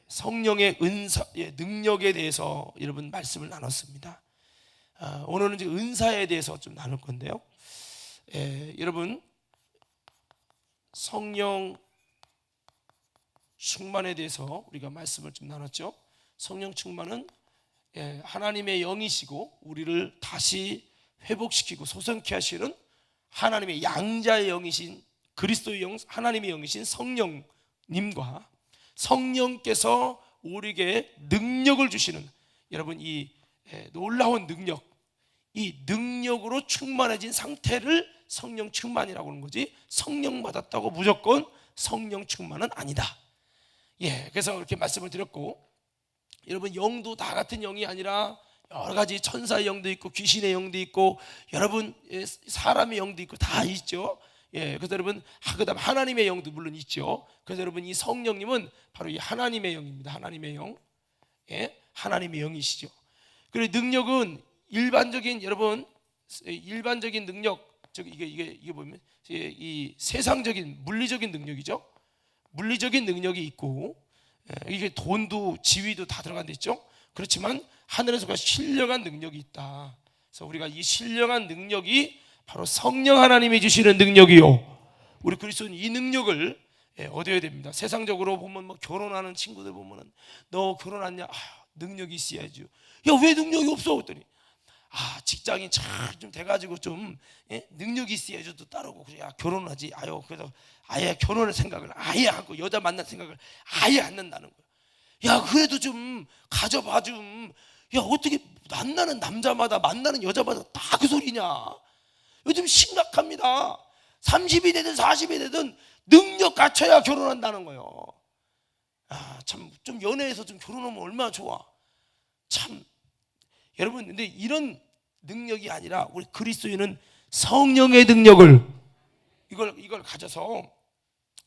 성령의 은사의 능력에 대해서 여러분 말씀을 나눴습니다. 오늘은 이제 은사에 대해서 좀 나눌 건데요. 여러분 성령 충만에 대해서 우리가 말씀을 좀 나눴죠. 성령 충만은 하나님의 영이시고 우리를 다시 회복시키고 소생케 하시는 하나님의 양자의 영이신 그리스도의 영, 하나님의 영이신 성령님과 성령께서 우리에게 능력을 주시는 여러분 이 놀라운 능력, 이 능력으로 충만해진 상태를 성령 충만이라고 하는 거지, 성령 받았다고 무조건 성령 충만은 아니다. 그래서 이렇게 말씀을 드렸고, 여러분 영도 다 같은 영이 아니라 여러 가지 천사의 영도 있고 귀신의 영도 있고 여러분 사람의 영도 있고 다 있죠. 그래서 여러분 그다음 하나님의 영도 물론 있죠. 그래서 여러분 이 성령님은 바로 이 하나님의 영입니다. 하나님의 영, 하나님의 영이시죠. 그리고 능력은 일반적인 여러분 일반적인 능력, 이게 보면 이 세상적인 물리적인 능력이죠. 물리적인 능력이 있고 이게 돈도 지위도 다 들어간다 있죠. 그렇지만 하늘에서 신령한 능력이 있다. 그래서 우리가 이 신령한 능력이 바로 성령 하나님이 주시는 능력이요, 우리 그리스도는 이 능력을 얻어야 됩니다. 세상적으로 보면 뭐 결혼하는 친구들 보면은 너 결혼했냐? 능력이 있어야죠. 야, 왜 능력이 없어? 그랬더니 직장이 좀 돼가지고 좀 능력이 있어야죠. 또 따르고 그래. 결혼하지. 그래서 아예 결혼할 생각을 아예 하고 여자 만날 생각을 아예 안 한다는 거야. 야, 그래도 좀 가져봐 좀. 야, 어떻게 만나는 남자마다 만나는 여자마다 다 그 소리냐? 요즘 심각합니다. 30이 되든 40이 되든 능력 갖춰야 결혼한다는 거예요. 참 좀 연애해서 좀 결혼하면 얼마나 좋아. 참 여러분, 근데 이런 능력이 아니라 우리 그리스도인은 성령의 능력을 이걸 가져서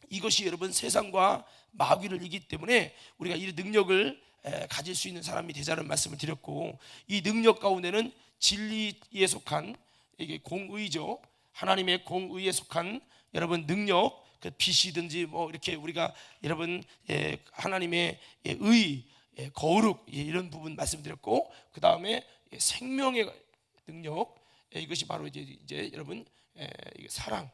이것이 여러분 세상과 마귀를 이기기 때문에 우리가 이 능력을 가질 수 있는 사람이 되자는 말씀을 드렸고, 이 능력 가운데는 진리에 속한 이게 공의죠. 하나님의 공의에 속한 여러분 능력, 그 빛이든지 뭐 이렇게 우리가 여러분 하나님의 의, 거룩 이런 부분 말씀드렸고, 그 다음에 생명의 능력, 이것이 바로 이제 여러분 사랑.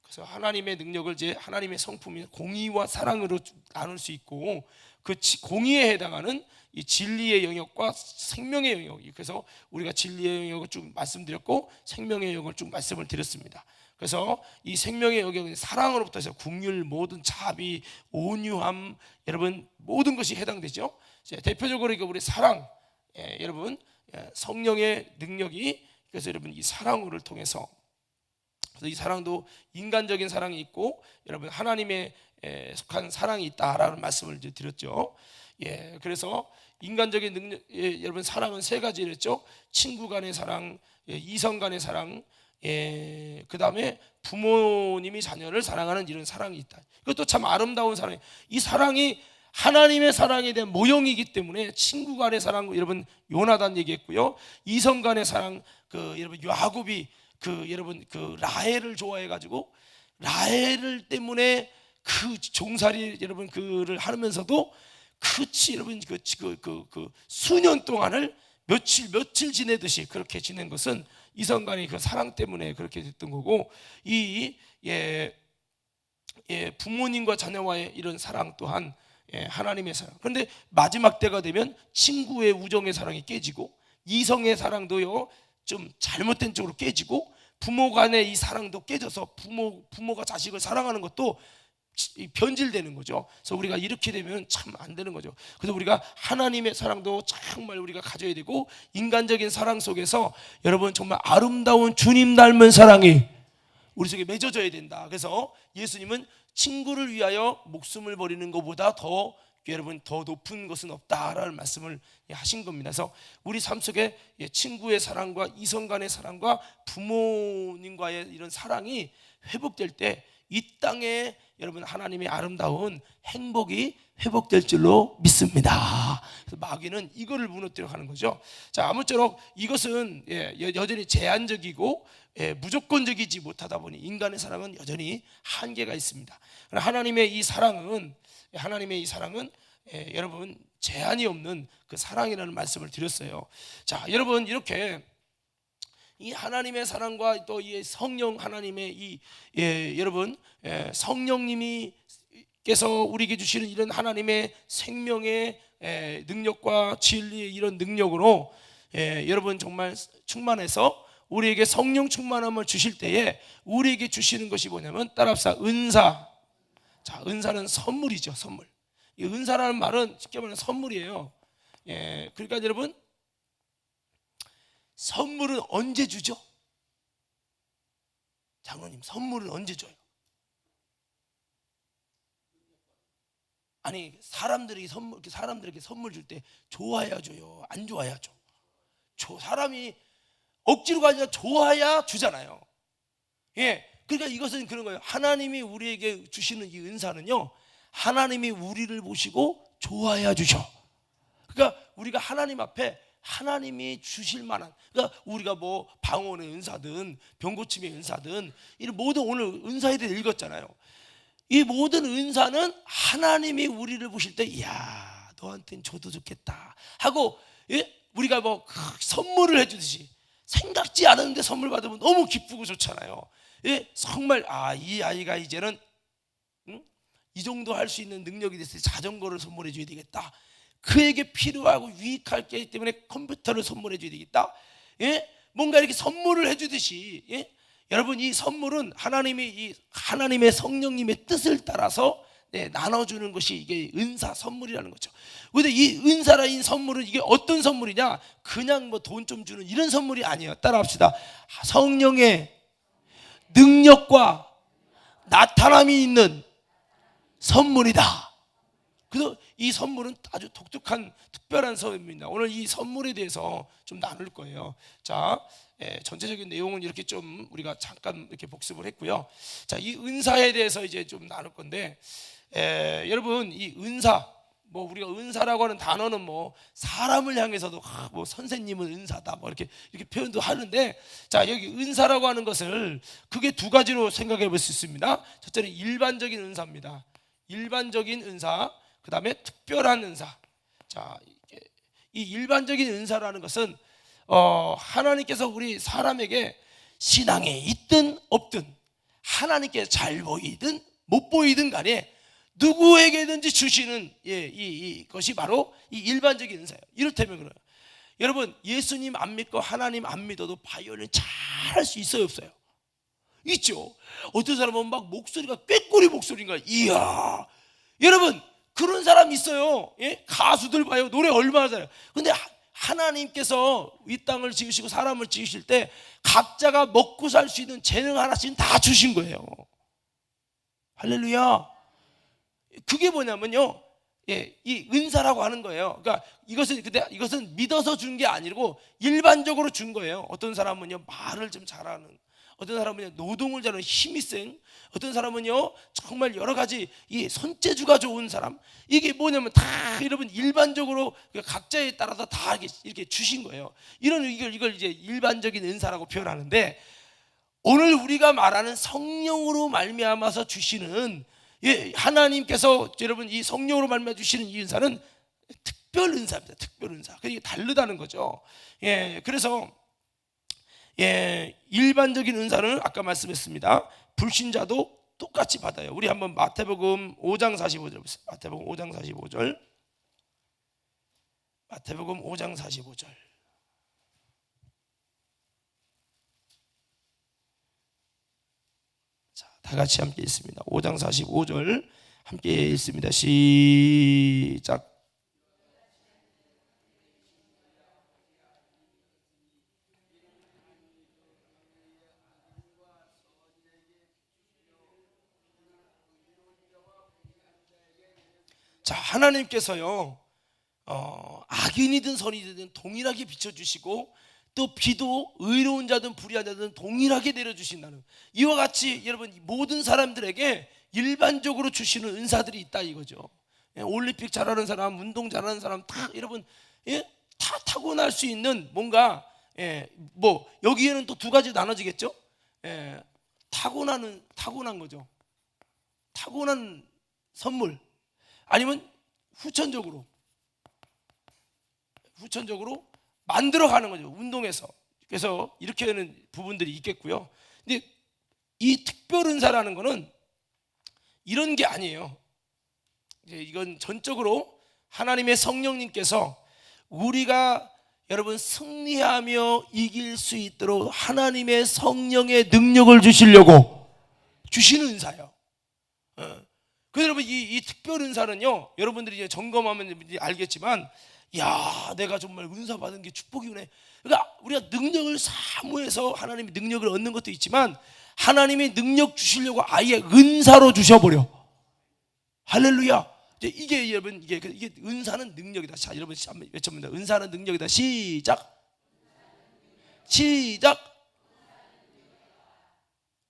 그래서 하나님의 능력을 이제 하나님의 성품인 공의와 사랑으로 나눌 수 있고, 그 공의에 해당하는 이 진리의 영역과 생명의 영역. 그래서 우리가 진리의 영역을 쭉 말씀드렸고 생명의 영역을 쭉 말씀을 드렸습니다. 그래서 이 생명의 영역은 사랑으로부터 해서 긍휼, 모든 자비, 온유함, 여러분 모든 것이 해당되죠. 대표적으로 우리 사랑, 여러분 성령의 능력이, 그래서 여러분 이 사랑을 통해서, 그래서 이 사랑도 인간적인 사랑이 있고 여러분 하나님의 속한 사랑이 있다라는 말씀을 이제 드렸죠. 그래서 인간적인 능력, 여러분 사랑은 세 가지랬죠. 친구 간의 사랑, 이성 간의 사랑, 그 다음에 부모님이 자녀를 사랑하는 이런 사랑이 있다. 이것도 참 아름다운 사랑이에요. 이 사랑이 하나님의 사랑에 대한 모형이기 때문에 친구 간의 사랑, 여러분 요나단 얘기했고요. 이성 간의 사랑, 여러분 야곱이 여러분 라헬을 좋아해가지고 라헬을 때문에 종살이 여러분 그를 하면서도 여러분 수년 동안을 며칠 지내듯이 그렇게 지낸 것은 이성 간의 그 사랑 때문에 그렇게 됐던 거고, 부모님과 자녀와의 이런 사랑 또한 하나님의 사랑. 그런데 마지막 때가 되면 친구의 우정의 사랑이 깨지고 이성의 사랑도요 좀 잘못된 쪽으로 깨지고, 부모 간의 이 사랑도 깨져서 부모가 자식을 사랑하는 것도 변질되는 거죠. 그래서 우리가 이렇게 되면 참 안 되는 거죠. 그래서 우리가 하나님의 사랑도 정말 우리가 가져야 되고, 인간적인 사랑 속에서 여러분 정말 아름다운 주님 닮은 사랑이 우리 속에 맺어져야 된다. 그래서 예수님은 친구를 위하여 목숨을 버리는 것보다 더 여러분 더 높은 것은 없다라는 말씀을 하신 겁니다. 그래서 우리 삶 속에 친구의 사랑과 이성 간의 사랑과 부모님과의 이런 사랑이 회복될 때 이 땅에 여러분 하나님의 아름다운 행복이 회복될 줄로 믿습니다. 그래서 마귀는 이거를 무너뜨려 가는 거죠. 자, 아무쪼록 이것은 여전히 제한적이고 무조건적이지 못하다 보니 인간의 사랑은 여전히 한계가 있습니다. 하나님의 이 사랑은 하나님의 이 사랑은 여러분 제한이 없는 그 사랑이라는 말씀을 드렸어요. 자, 여러분 이렇게 이 하나님의 사랑과 또 이 성령 하나님의 이 여러분 성령님이 께서 우리에게 주시는 이런 하나님의 생명의 능력과 진리의 이런 능력으로 여러분 정말 충만해서 우리에게 성령 충만함을 주실 때에 우리에게 주시는 것이 뭐냐면 따라합시다. 은사. 자, 은사는 선물이죠. 선물. 이 은사라는 말은 쉽게 말하면 선물이에요. 그러니까 여러분 선물은 언제 주죠? 장로님, 선물은 언제 줘요? 아니, 사람들에게 선물 줄 때 좋아야 줘요? 안 좋아야 줘? 사람이 억지로가 아니라 좋아야 주잖아요. 그러니까 이것은 그런 거예요. 하나님이 우리에게 주시는 이 은사는요, 하나님이 우리를 보시고 좋아야 주셔. 그러니까 우리가 하나님 앞에 하나님이 주실 만한, 그러니까 우리가 뭐 방언의 은사든 병고침의 은사든 이런 모든 오늘 은사에 대해 읽었잖아요. 이 모든 은사는 하나님이 우리를 보실 때 이야 너한테는 줘도 좋겠다 하고 우리가 뭐 선물을 해주듯이 생각지 않았는데 선물 받으면 너무 기쁘고 좋잖아요. 정말 이 아이가 이제는 이 정도 할 수 있는 능력이 됐을 때 자전거를 선물해 줘야 되겠다. 그에게 필요하고 유익할 게 때문에 컴퓨터를 선물해 줘야 되겠다. 뭔가 이렇게 선물을 해주듯이 여러분 이 선물은 하나님의 성령님의 뜻을 따라서 나눠주는 것이 이게 은사 선물이라는 거죠. 그런데 이 은사라는 선물은 이게 어떤 선물이냐? 그냥 뭐 돈 좀 주는 이런 선물이 아니에요. 따라합시다. 성령의 능력과 나타남이 있는 선물이다. 그래서 이 선물은 아주 독특한 특별한 선물입니다. 오늘 이 선물에 대해서 좀 나눌 거예요. 자, 전체적인 내용은 이렇게 좀 우리가 잠깐 이렇게 복습을 했고요. 자, 이 은사에 대해서 이제 좀 나눌 건데, 여러분 이 은사, 뭐 우리가 은사라고 하는 단어는 뭐 사람을 향해서도 뭐 선생님은 은사다 뭐 이렇게 표현도 하는데, 자 여기 은사라고 하는 것을 크게 두 가지로 생각해 볼 수 있습니다. 첫째는 일반적인 은사입니다. 일반적인 은사, 그 다음에 특별한 은사. 자, 이 일반적인 은사라는 것은 하나님께서 우리 사람에게 신앙에 있든 없든 하나님께 잘 보이든 못 보이든 간에 누구에게든지 주시는 이것이 바로 이 일반적인 은사예요. 이를테면 그래요. 여러분 예수님 안 믿고 하나님 안 믿어도 바이올린 잘할 수 있어요 없어요? 있죠. 어떤 사람은 막 목소리가 꾀꼬리 목소리인 거야. 이야 여러분 그런 사람 있어요. 가수들 봐요. 노래 얼마나 잘해요. 근데 하나님께서 이 땅을 지으시고 사람을 지으실 때 각자가 먹고 살 수 있는 재능 하나씩은 다 주신 거예요. 할렐루야. 그게 뭐냐면요, 이 은사라고 하는 거예요. 그러니까 이것은 믿어서 준 게 아니고 일반적으로 준 거예요. 어떤 사람은요 말을 좀 잘하는, 어떤 사람은요 노동을 잘하는 힘이 센, 어떤 사람은요 정말 여러 가지 이 손재주가 좋은 사람. 이게 뭐냐면 다 여러분 일반적으로 각자에 따라서 다 이렇게 주신 거예요. 이걸 이제 일반적인 은사라고 표현하는데, 오늘 우리가 말하는 성령으로 말미암아서 주시는 하나님께서 여러분 이 성령으로 말미암아 주시는 이 은사는 특별 은사입니다. 특별 은사. 그게 다르다는 거죠. 그래서 일반적인 은사는 아까 말씀했습니다. 불신자도 똑같이 받아요. 우리 한번 마태복음 5장 45절 보세요. 마태복음 5장 45절. 마태복음 5장 45절. 자, 다 같이 함께 읽습니다. 5장 45절 함께 읽습니다. 시작. 자, 하나님께서요 악인이든 선인이든 동일하게 비춰주시고 또 비도 의로운 자든 불의한 자든 동일하게 내려주신다는, 이와 같이 여러분 모든 사람들에게 일반적으로 주시는 은사들이 있다 이거죠. 올림픽 잘하는 사람, 운동 잘하는 사람 다 여러분 다 타고날 수 있는 뭔가 뭐 여기에는 또 두 가지 나눠지겠죠. 타고난 거죠. 타고난 선물. 아니면 후천적으로 만들어가는 거죠. 운동에서. 그래서 이렇게 하는 부분들이 있겠고요. 근데 이 특별 은사라는 거는 이런 게 아니에요. 이건 전적으로 하나님의 성령님께서 우리가 여러분 승리하며 이길 수 있도록 하나님의 성령의 능력을 주시려고 주시는 은사예요. 그래서 여러분 이 특별 은사는요, 여러분들이 이제 점검하면 알겠지만, 야, 내가 정말 은사 받은 게 축복이네. 그러니까 우리가 능력을 사모해서 하나님의 능력을 얻는 것도 있지만, 하나님의 능력 주시려고 아예 은사로 주셔버려. 할렐루야. 이게 여러분 이게 은사는 능력이다. 자, 여러분 한번 외쳐봅니다. 은사는 능력이다. 시작.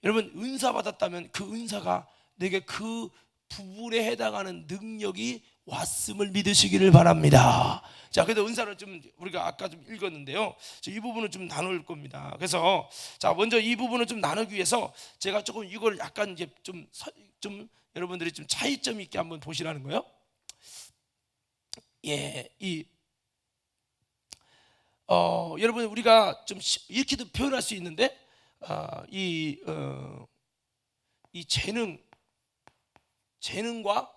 여러분 은사 받았다면 그 은사가 내게 그 부분에 해당하는 능력이 왔음을 믿으시기를 바랍니다. 자, 그래서 은사를 좀 우리가 아까 좀 읽었는데요. 이 부분을 좀 나눌 겁니다. 그래서 자, 먼저 이 부분을 좀 나누기 위해서 제가 조금 이걸 약간 이제 좀 여러분들이 좀 차이점 있게 한번 보시라는 거예요. 여러분 우리가 좀 이렇게도 표현할 수 있는데, 이 재능과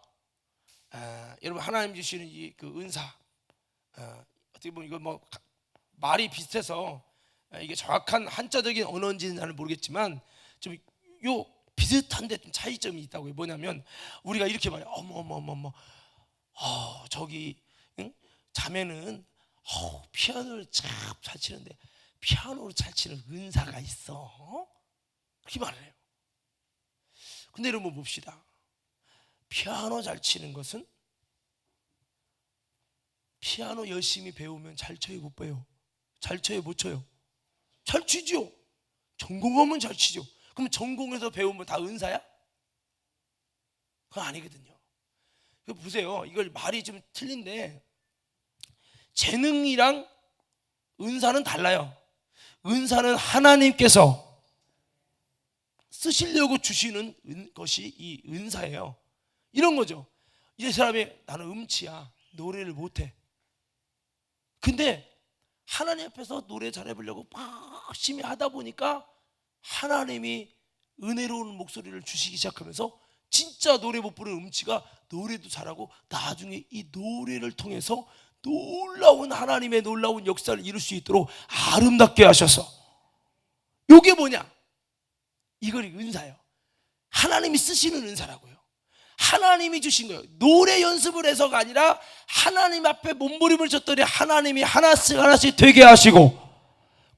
여러분 하나님 주시는 이 그 은사, 어떻게 보면 이거 뭐 말이 비슷해서 이게 정확한 한자적인 언어인지는 잘 모르겠지만 좀 요 비슷한데 좀 차이점이 있다고요. 뭐냐면 우리가 이렇게 말해요. 어머, 저기 자매는 피아노를 참 잘 치는데 피아노를 잘 치는 은사가 있어. 그렇게 말을 해요. 근데 여러분 봅시다. 피아노 잘 치는 것은 피아노 열심히 배우면 잘 쳐요, 못 배워요? 잘 쳐요, 못 쳐요? 잘 치죠. 전공하면 잘 치죠. 그럼 전공해서 배우면 다 은사야? 그건 아니거든요. 보세요. 이걸 말이 좀 틀린데 재능이랑 은사는 달라요. 은사는 하나님께서 쓰시려고 주시는 것이 이 은사예요. 이런 거죠. 이 사람이 나는 음치야, 노래를 못해. 근데 하나님 앞에서 노래 잘해보려고 열심히 하다 보니까 하나님이 은혜로운 목소리를 주시기 시작하면서 진짜 노래 못 부르는 음치가 노래도 잘하고 나중에 이 노래를 통해서 놀라운 하나님의 놀라운 역사를 이룰 수 있도록 아름답게 하셔서, 이게 뭐냐? 이걸 은사예요. 하나님이 쓰시는 은사라고요. 하나님이 주신 거예요. 노래 연습을 해서가 아니라 하나님 앞에 몸부림을 쳤더니 하나님이 하나씩 되게 하시고,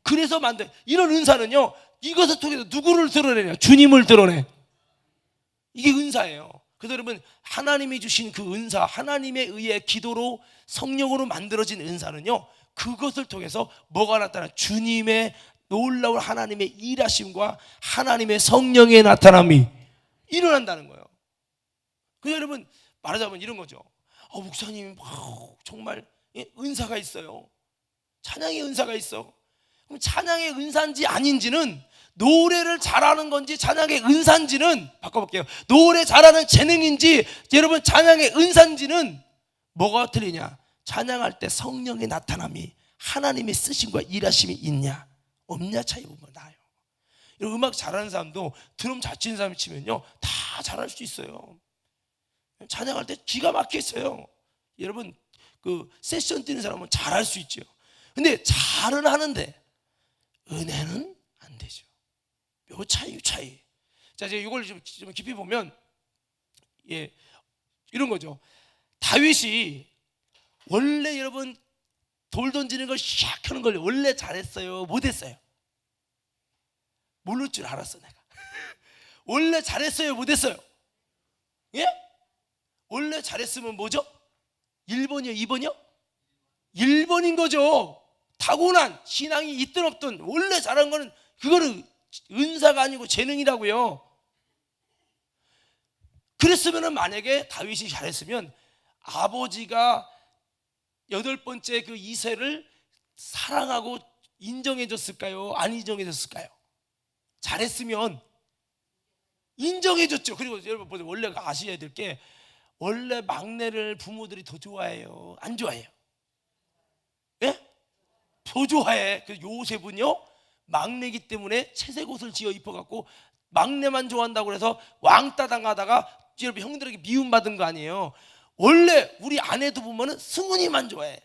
그래서 만든 이런 은사는요, 이것을 통해서 누구를 드러내냐? 주님을 드러내. 이게 은사예요. 그래서 여러분 하나님이 주신 그 은사, 하나님에 의해 기도로 성령으로 만들어진 은사는요, 그것을 통해서 뭐가 나타나? 주님의 놀라운 하나님의 일하심과 하나님의 성령의 나타남이 일어난다는 거예요. 그래서 여러분 말하자면 이런 거죠. 목사님 정말 은사가 있어요. 찬양의 은사가 있어. 그럼 찬양의 은사인지 아닌지는, 노래를 잘하는 건지 찬양의 은사인지는 바꿔볼게요. 노래 잘하는 재능인지 여러분 찬양의 은사인지는 뭐가 틀리냐? 찬양할 때 성령의 나타남이, 하나님의 쓰심과 일하심이 있냐 없냐 차이 보면 나요. 음악 잘하는 사람도 드럼 잘 치는 사람이 치면요 다 잘할 수 있어요. 찬양할 때 기가 막혀 있어요. 여러분 그 세션 뛰는 사람은 잘할 수 있죠. 근데 잘은 하는데 은혜는 안 되죠. 요 차이. 자, 이제 이걸 좀 깊이 보면 이런 거죠. 다윗이 원래 여러분 돌 던지는 걸 샥 하는 걸 원래 잘했어요, 못했어요? 모를 줄 알았어 내가. 원래 잘했어요, 못했어요? 예? 원래 잘했으면 뭐죠? 1번이요, 2번이요? 1번인 거죠. 타고난 신앙이 있든 없든 원래 잘한 거는 그거는 은사가 아니고 재능이라고요. 그랬으면 만약에 다윗이 잘했으면 아버지가 8번째 그 이새를 사랑하고 인정해줬을까요? 안 인정해줬을까요? 잘했으면 인정해줬죠. 그리고 여러분 원래 아셔야 될 게, 원래 막내를 부모들이 더 좋아해요, 안 좋아해요? 예? 더 좋아해. 그 요셉은요, 막내기 때문에 채색 옷을 지어 입어갖고 막내만 좋아한다고 해서 왕따 당하다가 여러분 형들에게 미움받은 거 아니에요. 원래 우리 아내도 보면은 승훈이만 좋아해.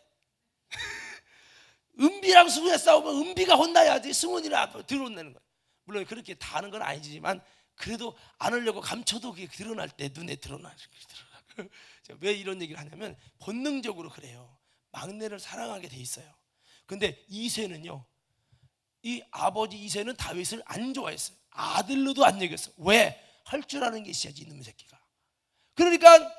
은비랑 승훈이 싸우면 은비가 혼나야지 승훈이를 앞에 드러내는 거예요. 물론 그렇게 다 하는 건 아니지만 그래도 안 하려고 감춰도 그게 드러날 때 눈에 드러나요. 왜 이런 얘기를 하냐면 본능적으로 그래요. 막내를 사랑하게 돼 있어요. 근데 이새는요, 이 아버지 이새는 다윗을 안 좋아했어요. 아들로도 안 여겼어요. 왜? 할 줄 아는 게 있어야지 이놈의 새끼가. 그러니까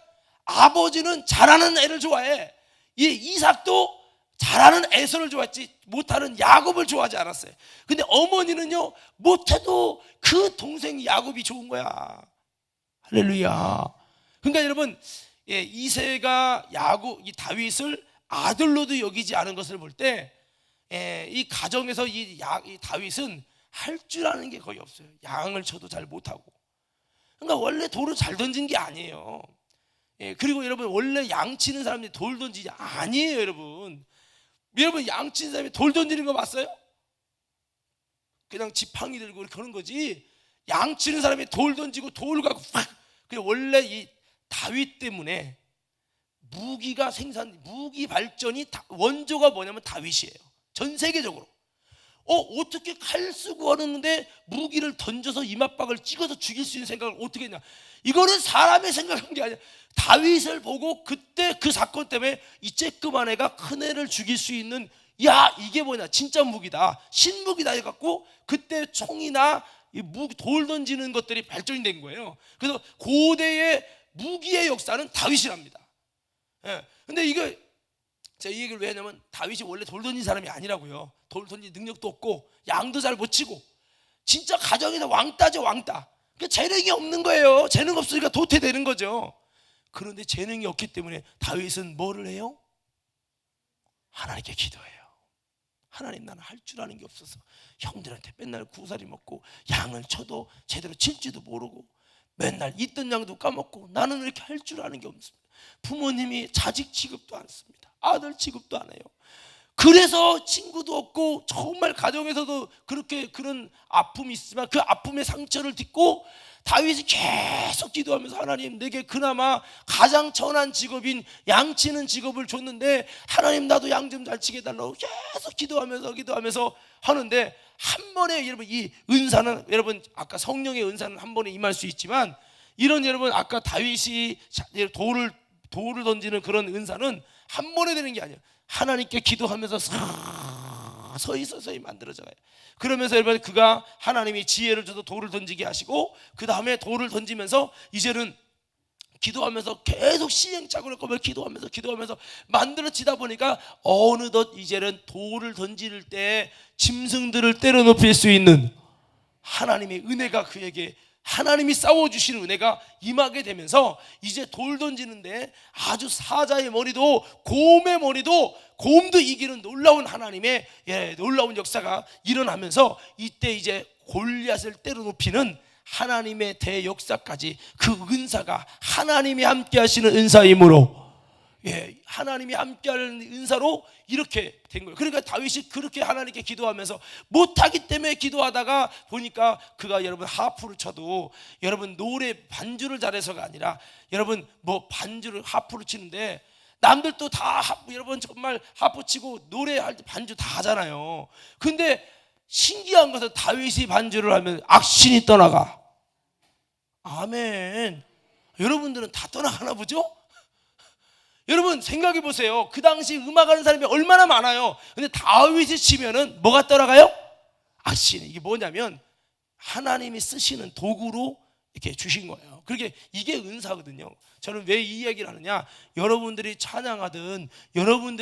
아버지는 잘하는 애를 좋아해. 이 이삭도 잘하는 에서를 좋아했지 못하는 야곱을 좋아하지 않았어요. 근데 어머니는요, 못해도 그 동생 야곱이 좋은 거야. 할렐루야. 그러니까 여러분, 이새가 이 다윗을 아들로도 여기지 않은 것을 볼 때 이 가정에서 이 다윗은 할 줄 아는 게 거의 없어요. 양을 쳐도 잘 못하고. 그러니까 원래 돌을 잘 던진 게 아니에요. 그리고 여러분, 원래 양 치는 사람들이 돌 던지지 아니에요. 여러분 양 치는 사람이 돌 던지는 거 봤어요? 그냥 지팡이 들고 그러는 거지. 양 치는 사람이 돌 던지고 돌 갖고 팍. 원래 이 다윗 때문에 무기 발전이 원조가 뭐냐면 다윗이에요. 전 세계적으로. 어떻게 칼 쓰고 하는데 무기를 던져서 이맛박을 찍어서 죽일 수 있는 생각을 어떻게 했냐. 이거는 사람의 생각한 게 아니야. 다윗을 보고 그때 그 사건 때문에 이 쬐끄만 애가 큰 애를 죽일 수 있는, 야 이게 뭐냐, 진짜 무기다, 신무기다 해갖고 그때 총이나 돌 던지는 것들이 발전이 된 거예요. 그래서 고대의 무기의 역사는 다윗이랍니다. 근데 이거 제가 이 얘기를 왜 하냐면 다윗이 원래 돌 던진 사람이 아니라고요. 돌 던진 능력도 없고 양도 잘 못 치고 진짜 가정에서 왕따죠, 왕따. 그러니까 재능이 없는 거예요. 재능 없으니까 도태되는 거죠. 그런데 재능이 없기 때문에 다윗은 뭐를 해요? 하나님께 기도해요. 하나님, 나는 할 줄 아는 게 없어서 형들한테 맨날 구사리 먹고 양을 쳐도 제대로 칠지도 모르고 맨날 있던 양도 까먹고 나는 왜 이렇게 할 줄 아는 게 없습니다. 부모님이 자식 취급도 안 씁니다. 아들 취급도 안 해요. 그래서 친구도 없고 정말 가정에서도 그런 아픔이 있지만 그 아픔의 상처를 딛고 다윗이 계속 기도하면서, 하나님, 내게 그나마 가장 천한 직업인 양치는 직업을 줬는데 하나님, 나도 양 좀 잘 치게 해달라고 계속 기도하면서 하는데, 한 번에 여러분 이 은사는, 여러분 아까 성령의 은사는 한 번에 임할 수 있지만, 이런 여러분 아까 다윗이 돌을 던지는 그런 은사는 한 번에 되는 게 아니에요. 하나님께 기도하면서 서서히 만들어져 가요. 그러면서 여러분, 그가 하나님이 지혜를 줘서 돌을 던지게 하시고, 그 다음에 돌을 던지면서 이제는 기도하면서 계속 시행착오를 거며 기도하면서 만들어지다 보니까 어느덧 이제는 돌을 던질 때 짐승들을 때려눕힐 수 있는 하나님의 은혜가, 그에게 하나님이 싸워주시는 은혜가 임하게 되면서 이제 돌 던지는데 아주 사자의 머리도 곰의 머리도 곰도 이기는 놀라운 하나님의 놀라운 역사가 일어나면서, 이때 이제 골리앗을 때려눕히는 하나님의 대역사까지, 그 은사가 하나님이 함께 하시는 은사이므로, 하나님이 함께하는 은사로 이렇게 된 거예요. 그러니까 다윗이 그렇게 하나님께 기도하면서 못하기 때문에 기도하다가 보니까 그가 여러분 하프를 쳐도, 여러분 노래 반주를 잘해서가 아니라, 여러분 뭐 반주를 하프를 치는데 남들도 다 여러분 정말 하프 치고 노래할 때 반주 다 하잖아요. 근데 신기한 것은 다윗이 반주를 하면 악신이 떠나가. 아멘. 여러분들은 다 떠나가나 보죠? 여러분 생각해 보세요. 그 당시 음악하는 사람이 얼마나 많아요. 근데 다윗이 치면은 뭐가 떠나가요? 악신이. 이게 뭐냐면 하나님이 쓰시는 도구로 이렇게 주신 거예요. 그렇게 이게 은사거든요. 저는 왜 이 이야기를 하느냐, 여러분들이 찬양하든 여러분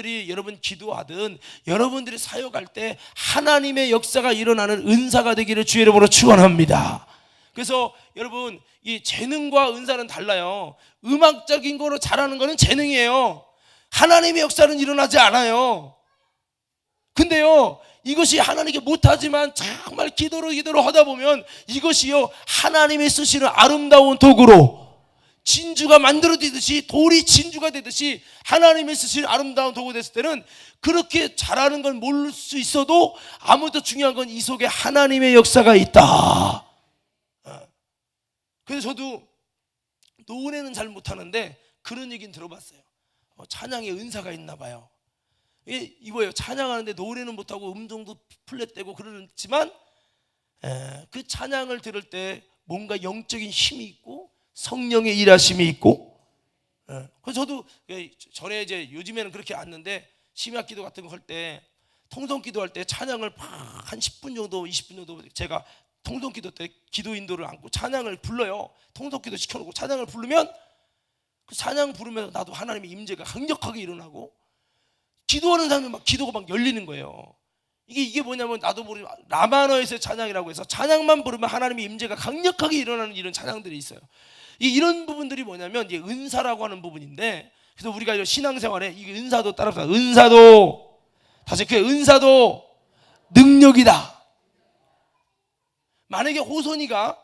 기도하든 여러분들이 사역할 때 하나님의 역사가 일어나는 은사가 되기를 주의 이름으로 축원합니다. 그래서 여러분, 이 재능과 은사는 달라요. 음악적인 거로 잘하는 거는 재능이에요. 하나님의 역사는 일어나지 않아요. 근데요, 이것이 하나님께 못하지만 정말 기도로 하다 보면 이것이요 하나님이 쓰시는 아름다운 도구로 진주가 만들어지듯이, 돌이 진주가 되듯이 하나님이 쓰신 아름다운 도구 됐을 때는 그렇게 잘하는 건 모를 수 있어도 아무도 중요한 건 이 속에 하나님의 역사가 있다. 그래서 저도 노래는 잘 못하는데 그런 얘기는 들어봤어요. 찬양에 은사가 있나 봐요. 이거예요. 찬양하는데 노래는 못하고 음정도 플랫되고 그러지만 그 찬양을 들을 때 뭔가 영적인 힘이 있고 성령의 일하심이 있고. 그래서 저도 전에 이제 요즘에는 그렇게 안는데 심야 기도 같은 거 할 때, 통성 기도할 때 찬양을 한 10분 정도 20분 정도 제가 통성 기도 때 기도 인도를 안고 찬양을 불러요. 통성 기도 시켜놓고 찬양을 부르면 그 찬양 부르면서 나도 하나님의 임재가 강력하게 일어나고 기도하는 사람이 막 기도가 막 열리는 거예요. 이게 뭐냐면 나도 모르게 라마너에서의 찬양이라고 해서 찬양만 부르면 하나님의 임재가 강력하게 일어나는 이런 찬양들이 있어요. 이런 부분들이 뭐냐면 이게 은사라고 하는 부분인데, 그래서 우리가 신앙생활에 이 은사도 따라서 은사도, 다시 그 은사도 능력이다. 만약에 호선이가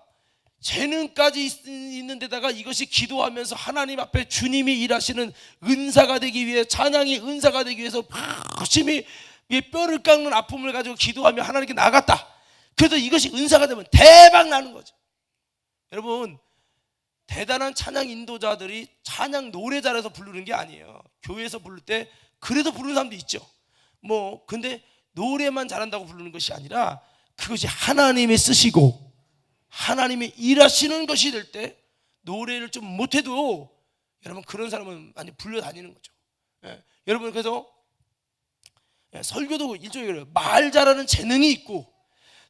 재능까지 있는 데다가 이것이 기도하면서 하나님 앞에 주님이 일하시는 은사가 되기 위해, 찬양이 은사가 되기 위해서 열심히 뼈를 깎는 아픔을 가지고 기도하며 하나님께 나갔다. 그래서 이것이 은사가 되면 대박 나는 거죠. 여러분, 대단한 찬양 인도자들이 찬양 노래 잘해서 부르는 게 아니에요. 교회에서 부를 때 그래도 부르는 사람도 있죠. 근데 노래만 잘한다고 부르는 것이 아니라 그것이 하나님이 쓰시고 하나님이 일하시는 것이 될 때 노래를 좀 못해도 여러분 그런 사람은 많이 불려다니는 거죠. 여러분, 그래서 설교도 일종의 그래요. 말 잘하는 재능이 있고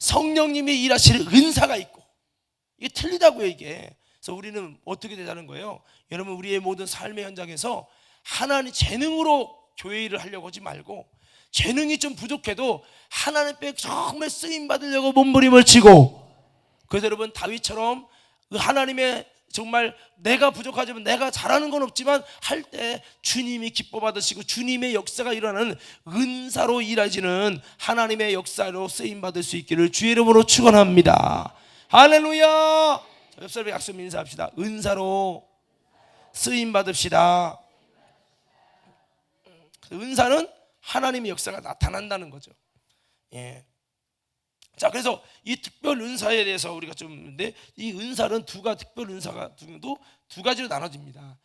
성령님이 일하시는 은사가 있고, 이게 틀리다고요. 이게. 그래서 우리는 어떻게 되자는 거예요? 여러분, 우리의 모든 삶의 현장에서 하나님 재능으로 교회 일을 하려고 하지 말고, 재능이 좀 부족해도 하나님 앞에 정말 쓰임 받으려고 몸부림을 치고, 그래서 여러분 다윗처럼 하나님의 정말 내가 부족하지만 내가 잘하는 건 없지만 할 때 주님이 기뻐 받으시고 주님의 역사가 일어나는 은사로 일하지는 하나님의 역사로 쓰임 받을 수 있기를 주의 이름으로 축원합니다. 할렐루야. 옆 사람에게 약속 인사합시다. 은사로 쓰임 받읍시다. 은사는 하나님의 역사가 나타난다는 거죠. 자, 그래서 이 특별 은사에 대해서 우리가 좀 있는데, 이 은사는 특별 은사가 두 가지로 나눠집니다.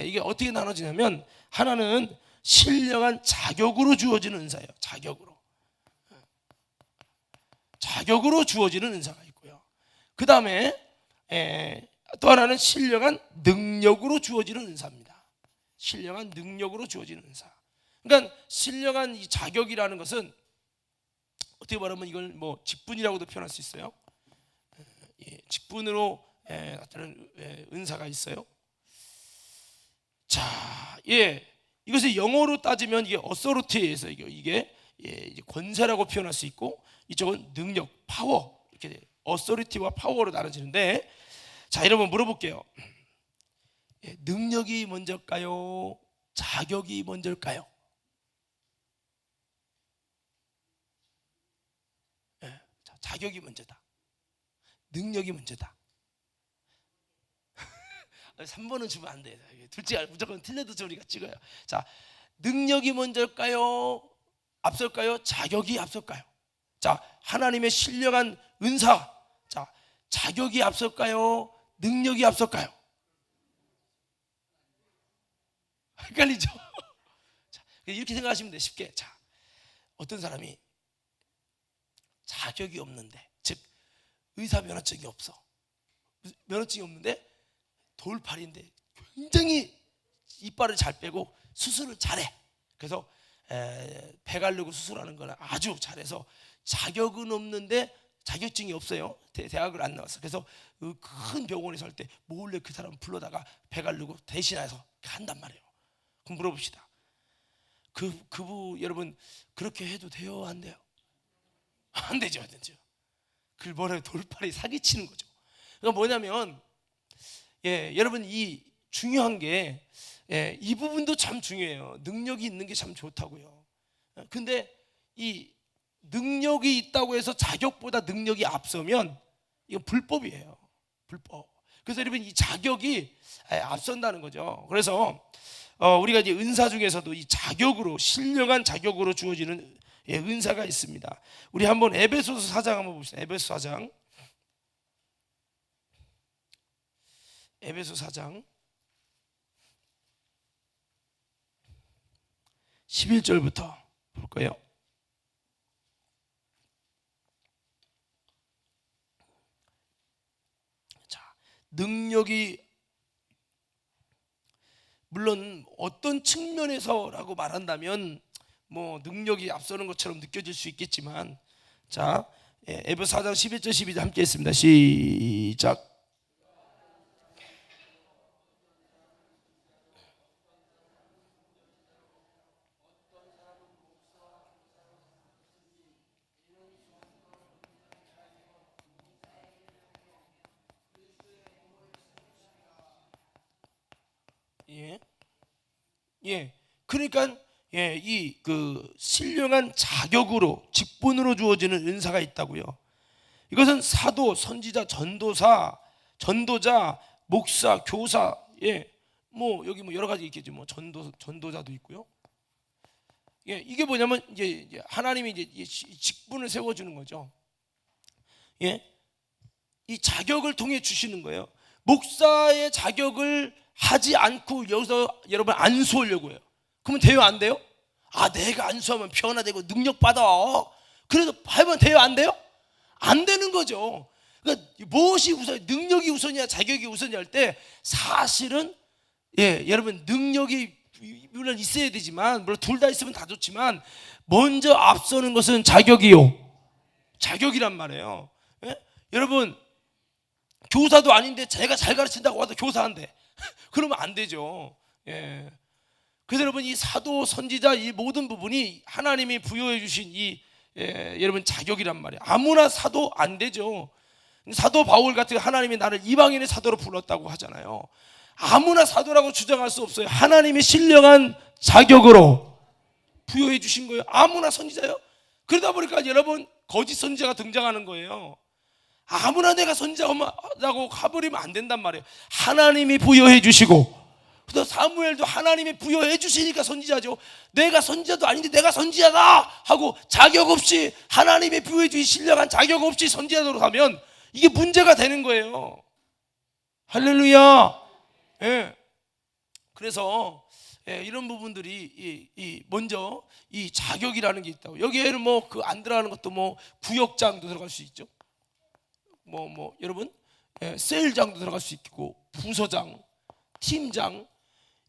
이게 어떻게 나눠지냐면, 하나는 신령한 자격으로 주어지는 은사예요. 자격으로 주어지는 은사가 있고요. 그 다음에 또 하나는 신령한 능력으로 주어지는 은사입니다. 신령한 능력으로 주어지는 은사. 그러니까 신령한 이 자격이라는 것은 어떻게 말하면 이걸 직분이라고도 표현할 수 있어요. 직분으로 나타나는 은사가 있어요. 자, 이것을 영어로 따지면 이게 authority에서 이게 권세라고 표현할 수 있고, 이쪽은 능력, 파워, 이렇게 authority와 파워로 나눠지는데, 자, 여러분 물어볼게요. 능력이 먼저일까요? 자격이 먼저일까요? 자격이 먼저다. 능력이 먼저다. 3번은 주면 안 돼. 둘째 무조건 틀려도 우리가 찍어요. 자, 능력이 먼저일까요? 앞설까요? 자격이 앞설까요? 자, 하나님의 신령한 은사. 자, 자격이 앞설까요? 능력이 앞설까요? 헷갈리죠? 자, 이렇게 생각하시면 돼. 쉽게. 자, 어떤 사람이 자격이 없는데, 즉 의사 면허증이 없어. 면허증이 없는데 돌팔인데 굉장히 이빨을 잘 빼고 수술을 잘해. 그래서 배 가르고 수술하는 걸 아주 잘해서 자격은 없는데 자격증이 없어요. 대학을 안 나왔어. 그래서 그 큰 병원에서 할 때 몰래 그 사람 불러다가 배 가르고 대신해서 한단 말이에요. 그럼 물어봅시다. 그분 여러분 그렇게 해도 돼요? 안 돼요? 안 되죠. 그걸 뭐래요? 돌팔이 사기치는 거죠. 그러니까 뭐냐면, 여러분 이 중요한 게, 이 부분도 참 중요해요. 능력이 있는 게 참 좋다고요. 근데 이 능력이 있다고 해서 자격보다 능력이 앞서면 이건 불법이에요. 불법. 그래서 여러분 이 자격이 앞선다는 거죠. 그래서 우리가 이제 은사 중에서도 이 자격으로, 신령한 자격으로 주어지는 은사가 있습니다. 우리 한번 에베소서 4장 한번 봅시다. 에베소 4장. 에베소 4장 11절부터 볼 거예요. 자, 능력이 물론 어떤 측면에서라고 말한다면 뭐 능력이 앞서는 것처럼 느껴질 수 있겠지만, 자, 에베소 4장 11절 12절 함께 했습니다. 시작. 그러니까 이 그 신령한 자격으로, 직분으로 주어지는 은사가 있다고요. 이것은 사도, 선지자, 전도자, 목사, 교사, 뭐 여기 뭐 여러 가지 있겠죠. 뭐 전도자도 있고요. 이게 뭐냐면 이제 하나님이 이제 직분을 세워주는 거죠. 이 자격을 통해 주시는 거예요. 목사의 자격을 하지 않고 여기서 여러분 안수하려고 해요. 그러면 돼요, 안 돼요? 내가 안수하면 변화되고 능력 받아. 그래도 하면 돼요, 안 돼요? 안 되는 거죠. 그러니까 무엇이 우선, 능력이 우선이야, 자격이 우선이야 할 때 사실은 여러분 능력이 물론 있어야 되지만, 물론 둘 다 있으면 다 좋지만 먼저 앞서는 것은 자격이요. 자격이란 말이에요. 여러분 교사도 아닌데 제가 잘 가르친다고 와서 교사한대. 그러면 안 되죠. 그래서 여러분 이 사도, 선지자 이 모든 부분이 하나님이 부여해 주신 여러분 자격이란 말이에요. 아무나 사도 안 되죠. 사도 바울 같은 하나님이 나를 이방인의 사도로 불렀다고 하잖아요. 아무나 사도라고 주장할 수 없어요. 하나님이 신령한 자격으로 부여해 주신 거예요. 아무나 선지자요? 그러다 보니까 여러분 거짓 선지자가 등장하는 거예요. 아무나 내가 선지자라고 가버리면 안 된단 말이에요. 하나님이 부여해 주시고, 또 사무엘도 하나님이 부여해 주시니까 선지자죠. 내가 선지자도 아닌데 내가 선지자다 하고 자격 없이, 하나님이 부여해 주신 신령한 자격 없이 선지자로 가면 이게 문제가 되는 거예요. 할렐루야. 그래서 이런 부분들이 먼저 이 자격이라는 게 있다고. 여기에는 뭐 그 안 들어가는 것도 뭐 구역장도 들어갈 수 있죠. 뭐 여러분 세일장도 들어갈 수 있고, 부서장, 팀장,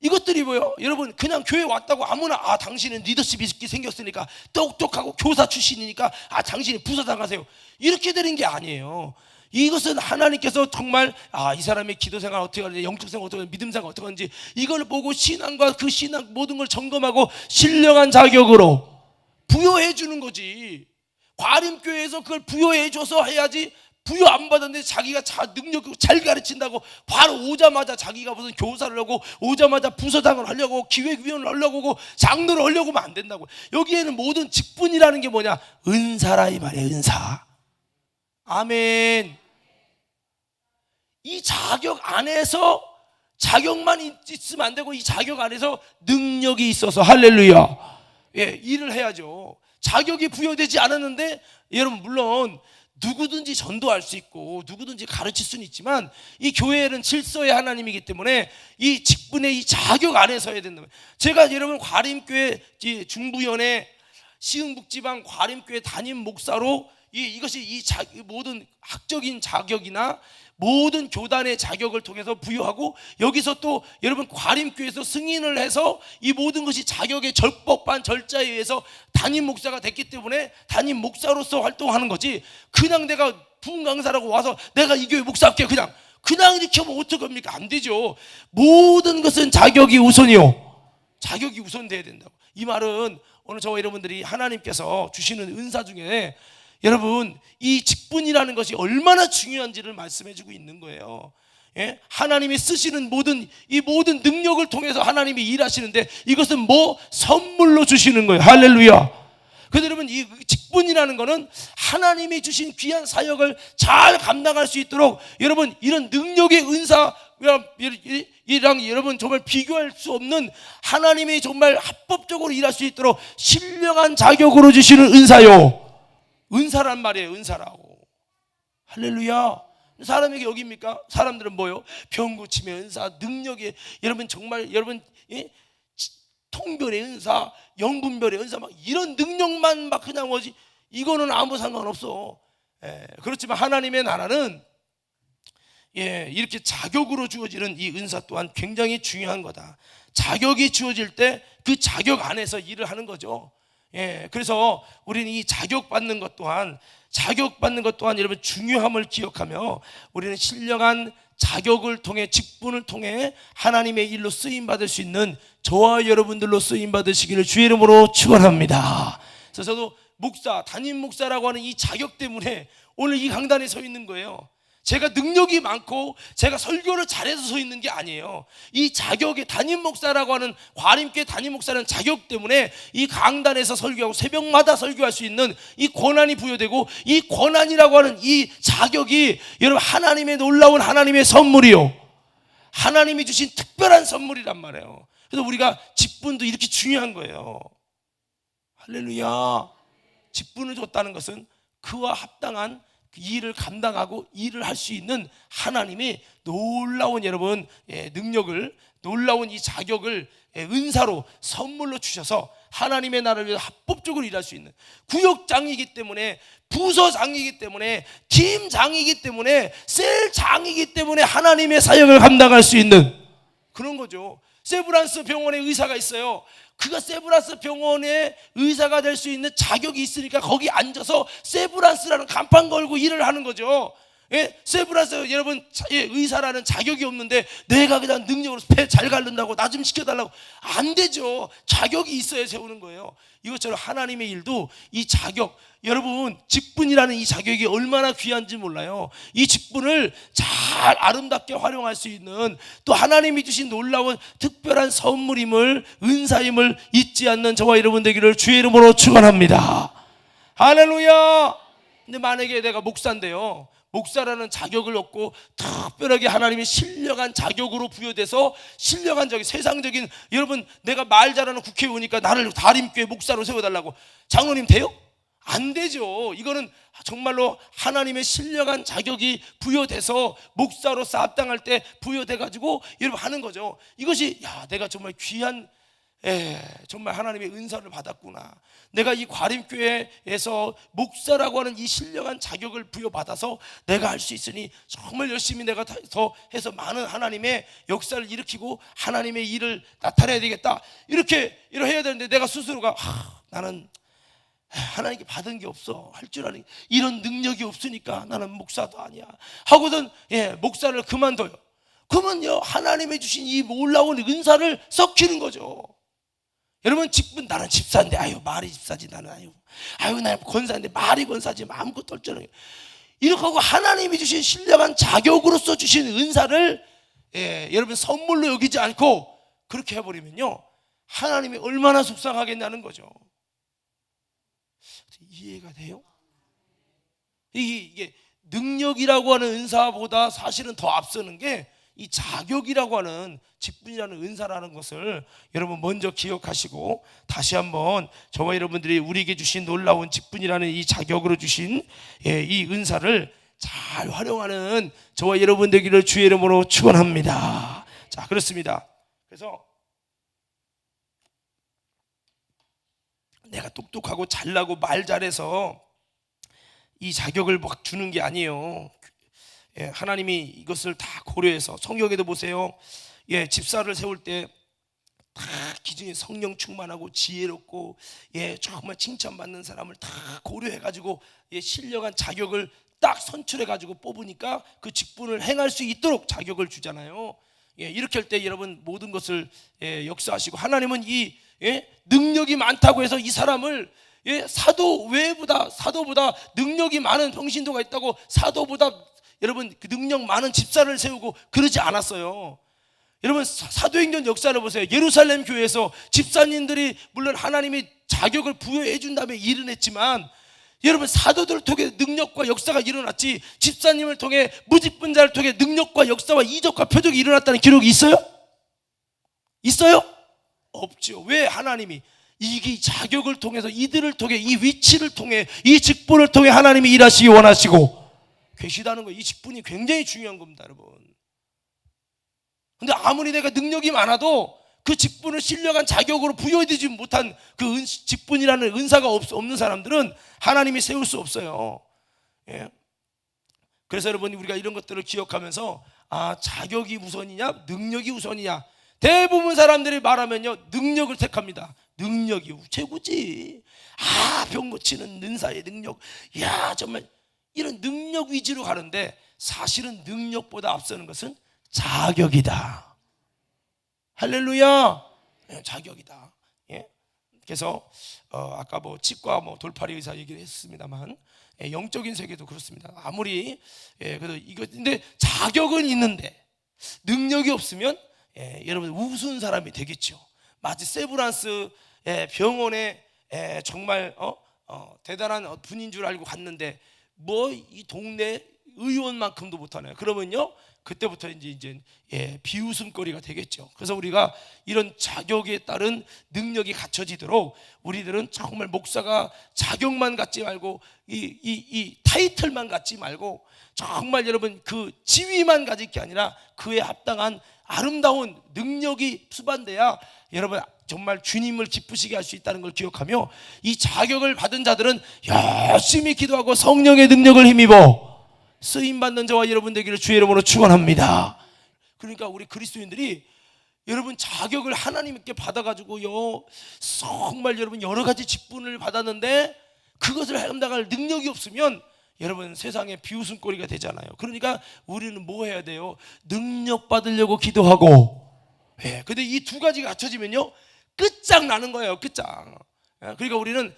이것들이 뭐예요? 여러분 그냥 교회 왔다고 아무나 당신은 리더십이 있게 생겼으니까, 똑똑하고 교사 출신이니까 당신이 부서장 하세요, 이렇게 되는 게 아니에요. 이것은 하나님께서 정말 이 사람의 기도생활 어떻게 하는지, 영적생활 어떻게 하는지, 믿음생활 어떻게 하는지 이걸 보고 신앙과 그 신앙 모든 걸 점검하고 신령한 자격으로 부여해 주는 거지. 과림교회에서 그걸 부여해 줘서 해야지. 부여 안 받았는데 자기가 능력 잘 가르친다고 바로 오자마자 자기가 무슨 교사를 하고 오자마자 부서장을 하려고, 기획위원을 하려고 하고, 장로를 하려고 하면 안 된다고. 여기에는 모든 직분이라는 게 뭐냐? 은사라 이 말이에요. 은사. 아멘. 이 자격 안에서, 자격만 있으면 안 되고 이 자격 안에서 능력이 있어서, 할렐루야, 일을 해야죠. 자격이 부여되지 않았는데, 여러분 물론 누구든지 전도할 수 있고 누구든지 가르칠 수는 있지만 이 교회는 질서의 하나님이기 때문에 이 직분의 이 자격 안에서 해야 된다. 제가 여러분 과림교회 중부연의 시흥북지방 과림교회 담임 목사로 이것이 모든 학적인 자격이나 모든 교단의 자격을 통해서 부여하고, 여기서 또 여러분 과림교회에서 승인을 해서 이 모든 것이 자격의 절법한 절차에 의해서 담임 목사가 됐기 때문에 담임 목사로서 활동하는 거지, 그냥 내가 부흥 강사라고 와서 내가 이 교회 목사할게 그냥 이렇게 하면 어떡합니까? 안 되죠. 모든 것은 자격이 우선이요. 자격이 우선돼야 된다고. 이 말은 오늘 저와 여러분들이 하나님께서 주시는 은사 중에 여러분 이 직분이라는 것이 얼마나 중요한지를 말씀해주고 있는 거예요. 하나님이 쓰시는 모든 능력을 통해서 하나님이 일하시는데 이것은 선물로 주시는 거예요. 할렐루야. 그래서 여러분 이 직분 직분이라는 것은 하나님이 주신 귀한 사역을 잘 감당할 수 있도록 여러분 이런 능력의 은사 이랑 여러분 정말 비교할 수 없는 하나님이 정말 합법적으로 일할 수 있도록 신령한 자격으로 주시는 은사요. 은사란 말이에요. 은사라고. 할렐루야. 사람에게 여깁니까? 사람들은 뭐요? 병 고침의 은사, 능력의 여러분 정말 여러분 통별의 은사, 영분별의 은사 막 이런 능력만 막 그냥 뭐지? 이거는 아무 상관없어. 그렇지만 하나님의 나라는 이렇게 자격으로 주어지는 이 은사 또한 굉장히 중요한 거다. 자격이 주어질 때 그 자격 안에서 일을 하는 거죠. 그래서 우리는 이 자격받는 것 또한 여러분 중요함을 기억하며 우리는 신령한 자격을 통해 직분을 통해 하나님의 일로 쓰임 받을 수 있는 저와 여러분들로 쓰임 받으시기를 주의 이름으로 축원합니다. 그래서 저도 목사, 담임 목사라고 하는 이 자격 때문에 오늘 이 강단에 서 있는 거예요. 제가 능력이 많고 제가 설교를 잘해서 서 있는 게 아니에요. 이 자격의 담임 목사라고 하는 과림교회 담임 목사라는 자격 때문에 이 강단에서 설교하고 새벽마다 설교할 수 있는 이 권한이 부여되고 이 권한이라고 하는 이 자격이 여러분 하나님의 놀라운 하나님의 선물이요. 하나님이 주신 특별한 선물이란 말이에요. 그래서 우리가 직분도 이렇게 중요한 거예요. 할렐루야. 직분을 줬다는 것은 그와 합당한 일을 감당하고 일을 할 수 있는 하나님의 놀라운 여러분 능력을 놀라운 이 자격을 은사로 선물로 주셔서 하나님의 나라를 위해서 합법적으로 일할 수 있는 구역장이기 때문에 부서장이기 때문에 팀장이기 때문에 셀장이기 때문에 하나님의 사역을 감당할 수 있는 그런 거죠. 세브란스 병원에 의사가 있어요. 그가 세브란스 병원의 의사가 될 수 있는 자격이 있으니까 거기 앉아서 세브란스라는 간판 걸고 일을 하는 거죠. 세브란스 여러분 의사라는 자격이 없는데 내가 그냥 능력으로 배 잘 가른다고 나 좀 시켜달라고 안 되죠. 자격이 있어야 세우는 거예요. 이것처럼 하나님의 일도 이 자격 여러분 직분이라는 이 자격이 얼마나 귀한지 몰라요. 이 직분을 잘 아름답게 활용할 수 있는 또 하나님이 주신 놀라운 특별한 선물임을 은사임을 잊지 않는 저와 여러분 되기를 주의 이름으로 축원합니다. 할렐루야. 근데 만약에 내가 목사인데요, 목사라는 자격을 얻고 특별하게 하나님이 신령한 자격으로 부여돼서 신령한 세상적인 여러분 내가 말 잘하는 국회의원이니까 나를 다림교회 목사로 세워달라고 장로님 돼요? 안 되죠. 이거는 정말로 하나님의 신령한 자격이 부여돼서 목사로서 합당할 때 부여돼가지고 여러분 하는 거죠. 이것이 내가 정말 귀한 정말 하나님의 은사를 받았구나. 내가 이 과림교회에서 목사라고 하는 이 신령한 자격을 부여받아서 내가 할 수 있으니 정말 열심히 내가 더 해서 많은 하나님의 역사를 일으키고 하나님의 일을 나타내야 되겠다. 이렇게 해야 되는데 내가 스스로가 나는 하나님께 받은 게 없어. 할 줄 아는 이런 능력이 없으니까 나는 목사도 아니야 하고선 목사를 그만둬요. 그러면요 하나님이 주신 이 놀라운 은사를 썩히는 거죠. 여러분 직분 나는 집사인데 말이 집사지 나는 나는 권사인데 말이 권사지 아무것도 없잖아요. 이렇게 하고 하나님이 주신 신령한 자격으로서 주신 은사를 여러분 선물로 여기지 않고 그렇게 해버리면요 하나님이 얼마나 속상하겠냐는 거죠. 이해가 돼요? 이게 능력이라고 하는 은사보다 사실은 더 앞서는 게 이 자격이라고 하는 직분이라는 은사라는 것을 여러분 먼저 기억하시고 다시 한번 저와 여러분들이 우리에게 주신 놀라운 직분이라는 이 자격으로 주신 이 은사를 잘 활용하는 저와 여러분 되기를 주의 이름으로 축원합니다. 자, 그렇습니다. 그래서 내가 똑똑하고 잘나고 말 잘해서 이 자격을 막 주는 게 아니에요. 하나님이 이것을 다 고려해서 성경에도 보세요. 집사를 세울 때 다 기준이 성령 충만하고 지혜롭고 정말 칭찬받는 사람을 다 고려해가지고 신령한 자격을 딱 선출해가지고 뽑으니까 그 직분을 행할 수 있도록 자격을 주잖아요. 이렇게 할 때 여러분 모든 것을 역사하시고 하나님은 이 능력이 많다고 해서 이 사람을 사도보다 능력이 많은 평신도가 있다고 사도보다 여러분 그 능력 많은 집사를 세우고 그러지 않았어요. 여러분 사도행전 역사를 보세요. 예루살렘 교회에서 집사님들이 물론 하나님이 자격을 부여해 준 다음에 일은 했지만 여러분, 사도들을 통해 능력과 역사가 일어났지, 집사님을 통해, 무직분자를 통해 능력과 역사와 이적과 표적이 일어났다는 기록이 있어요? 있어요? 없죠. 왜? 하나님이 이 자격을 통해서, 이들을 통해, 이 위치를 통해, 이 직분을 통해 하나님이 일하시기 원하시고 계시다는 거예요. 이 직분이 굉장히 중요한 겁니다, 여러분. 근데 아무리 내가 능력이 많아도 그 직분을 신령한 자격으로 부여되지 못한 그 직분이라는 은사가 없는 사람들은 하나님이 세울 수 없어요. 예. 그래서 여러분, 우리가 이런 것들을 기억하면서, 자격이 우선이냐 능력이 우선이냐, 대부분 사람들이 말하면요, 능력을 택합니다. 능력이 최고지. 병 고치는 은사의 능력, 야 정말, 이런 능력 위주로 가는데, 사실은 능력보다 앞서는 것은 자격이다. 할렐루야. 자격이다. 예. 그래서 아까 치과 돌팔이 의사 얘기를 했습니다만, 영적인 세계도 그렇습니다. 아무리 그래도 이거, 근데 자격은 있는데 능력이 없으면 여러분 우스운 사람이 되겠죠. 마치 세브란스 병원에 정말 대단한 분인 줄 알고 갔는데 이 동네 의원만큼도 못하네요. 그러면요, 그때부터 이제 비웃음거리가 되겠죠. 그래서 우리가 이런 자격에 따른 능력이 갖춰지도록 우리들은 정말 목사가 자격만 갖지 말고 이 타이틀만 갖지 말고, 정말 여러분 그 지위만 가질 게 아니라 그에 합당한 아름다운 능력이 수반돼야 여러분 정말 주님을 기쁘시게 할 수 있다는 걸 기억하며, 이 자격을 받은 자들은 열심히 기도하고 성령의 능력을 힘입어 쓰임받는 저와 여러분 되기를 주의 이름으로 축원합니다. 그러니까 우리 그리스도인들이 여러분 자격을 하나님께 받아가지고요, 정말 여러분 여러 가지 직분을 받았는데 그것을 감당할 능력이 없으면 여러분 세상에 비웃음거리가 되잖아요. 그러니까 우리는 뭐 해야 돼요? 능력 받으려고 기도하고. 근데 이 두 가지가 갖춰지면요, 끝장나는 거예요. 끝장. 그러니까 우리는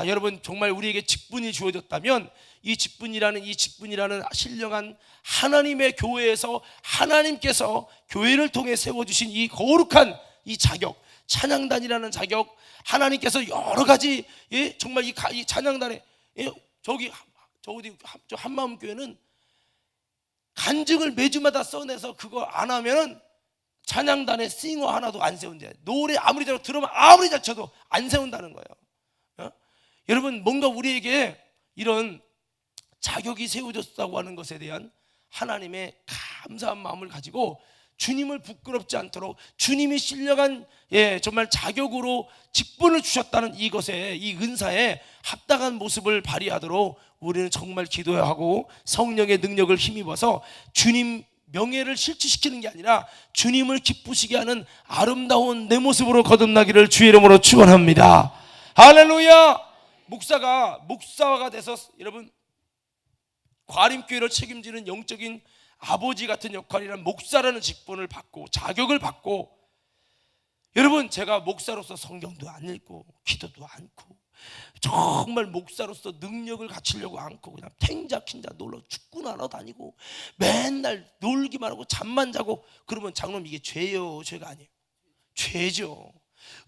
여러분 정말 우리에게 직분이 주어졌다면 이 직분이라는 신령한 하나님의 교회에서 하나님께서 교회를 통해 세워주신 이 거룩한 이 자격, 찬양단이라는 자격, 하나님께서 여러 가지 정말 이 찬양단에 저 어디 한마음교회는 간증을 매주마다 써내서 그거 안 하면은 찬양단에 싱어 하나도 안 세운대. 노래 아무리 잘 들으면 아무리 잘 쳐도 안 세운다는 거예요. 여러분, 뭔가 우리에게 이런 자격이 세워졌다고 하는 것에 대한 하나님의 감사한 마음을 가지고 주님을 부끄럽지 않도록 주님이 신령한 정말 자격으로 직분을 주셨다는 이것에, 이 은사에 합당한 모습을 발휘하도록 우리는 정말 기도해야 하고, 성령의 능력을 힘입어서 주님 명예를 실추시키는 게 아니라 주님을 기쁘시게 하는 아름다운 내 모습으로 거듭나기를 주의 이름으로 축원합니다. 할렐루야. 목사가 돼서 여러분 과림교회를 책임지는 영적인 아버지 같은 역할이란 목사라는 직분을 받고 자격을 받고, 여러분 제가 목사로서 성경도 안 읽고 기도도 않고 정말 목사로서 능력을 갖추려고 않고 그냥 탱자킨자 놀러 축구나 하러 다니고 맨날 놀기만 하고 잠만 자고, 그러면 장로님 이게 죄예요, 죄가 아니에요? 죄죠.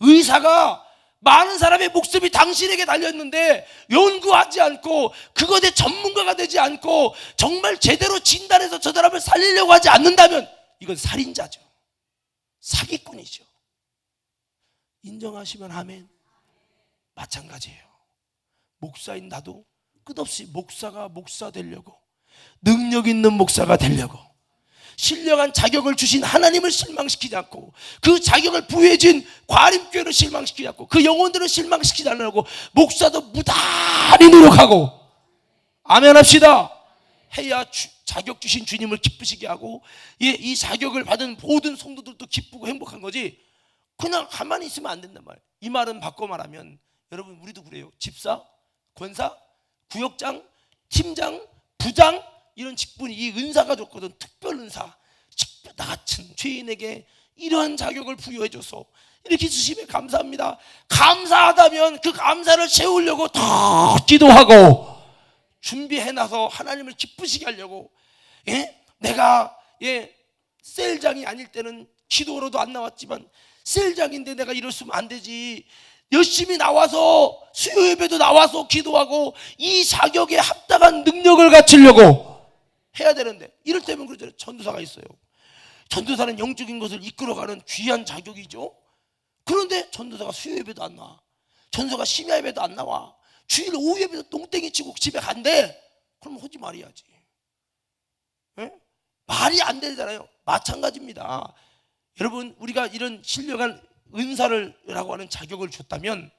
의사가 많은 사람의 목숨이 당신에게 달렸는데 연구하지 않고 그것에 전문가가 되지 않고 정말 제대로 진단해서 저 사람을 살리려고 하지 않는다면 이건 살인자죠. 사기꾼이죠. 인정하시면 아멘. 마찬가지예요. 목사인 나도 끝없이 목사가 목사 되려고, 능력 있는 목사가 되려고, 신령한 자격을 주신 하나님을 실망시키지 않고, 그 자격을 부여해준 과림교회를 실망시키지 않고, 그 영혼들을 실망시키지 않으려고 목사도 무단히 노력하고, 아멘 합시다. 해야 자격 주신 주님을 기쁘시게 하고, 이 자격을 받은 모든 성도들도 기쁘고 행복한 거지, 그냥 가만히 있으면 안 된단 말이에요. 이 말은 바꿔 말하면 여러분 우리도 그래요. 집사, 권사, 구역장, 팀장, 부장, 이런 직분이 이 은사가 좋거든. 특별 은사. 나 같은 죄인에게 이러한 자격을 부여해줘서 이렇게 주심에 감사합니다. 감사하다면 그 감사를 채우려고 더 기도하고 준비해놔서 하나님을 기쁘시게 하려고. 내가 셀장이 아닐 때는 기도로도 안 나왔지만 셀장인데 내가 이랬으면 안 되지. 열심히 나와서 수요 예배도 나와서 기도하고 이 자격에 합당한 능력을 갖추려고 해야 되는데, 이를테면 그러잖아요. 전도사가 있어요. 전도사는 영적인 것을 이끌어가는 귀한 자격이죠. 그런데 전도사가 수요 예배도 안 나와, 전도사가 심야 예배도 안 나와, 주일 오후 예배도 똥땡이 치고 집에 간대. 그럼 하지 말아야지. 예? 말이 안 되잖아요. 마찬가지입니다. 여러분, 우리가 이런 신령한 은사라고 하는 자격을 줬다면